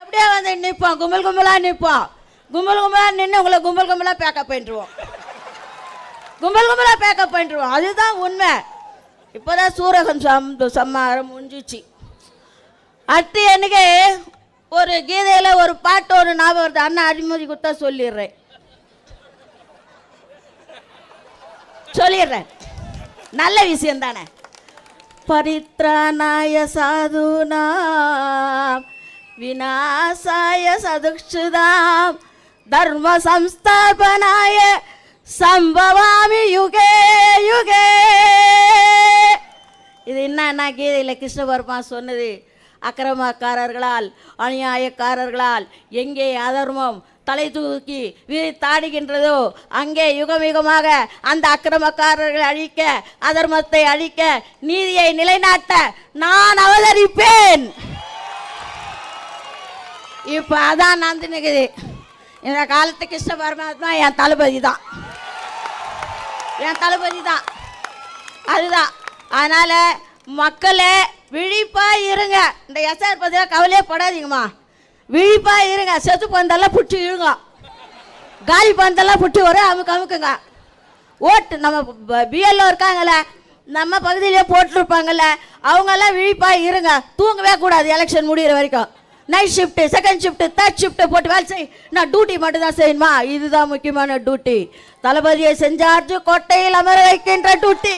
அப்படியே வந்து நிற்போம், கும்பல் கும்பலாக நிற்போம். கும்பல் கும்பலாக நின்று உங்களை கும்பல் கும்பலாக பேக்கப் பண்ணிடுவோம். கும்பல் கும்பலாக பேக்கப் பண்ணிடுவோம். அதுதான் உண்மை. இப்போதான் சூரகம் சம்மாரம் முடிஞ்சிச்சு. அடுத்து எனக்கு ஒரு கீதையில் ஒரு பாட்டு ஒரு ஞாபகம் வருது. அண்ணா அறிமுறை கொடுத்தா சொல்லிடுறேன். நல்ல விஷயம் தானே. பரித்ராணாய சாதுனாம் விநாசாய சதுக்ஷுதாம் தர்ம சம்ஸ்தாபனாய சம்பவாமி யுகே யுகே. இது என்ன கீதையில் கிருஷ்ண பரமாத்மா சொன்னது. அக்கிரமக்காரர்களால் அநியாயக்காரர்களால் எங்கே அதர்மம் தலை தூக்கி விரித்தாடுகின்றதோ அங்கே யுகமாக அந்த அக்கிரமக்காரர்களை அழிக்க, அதர்மத்தை அழிக்க, நீதியை நிலைநாட்ட நான் அவதரிப்பேன். இப்போ அதான் நடந்துனுக்குது. இந்த காலத்து கிருஷ்ண பரமாத்மா என் தளபதி தான், என் தளபதி தான். அதுதான். அதனால மக்களே விழிப்பா இருங்க. இந்த எஸ்ஆர் பத்தியா கவலையே படாதீங்கம்மா. விழிப்பா இருங்க. செத்து பந்தெல்லாம் பிடிச்சி இழுங்க, காலி பந்தெல்லாம் பிடிச்சி வர அமுக்குங்க. ஓட்டு நம்ம பிஎல்ஓ இருக்காங்கல்ல, நம்ம பகுதியிலே போட்டுருப்பாங்கல்ல, அவங்கெல்லாம் விழிப்பா இருங்க. தூங்கவே கூடாது எலெக்ஷன் முடிகிற வரைக்கும். Night shift, second shift, third shift போட்டு வேலை செய். நான் டியூட்டி மட்டும் தான் செய்யணுமா? இதுதான் முக்கியமான டியூட்டி. தளபதியை செஞ்சார்ஜு கோட்டையில் அமர வைக்கின்ற டியூட்டி.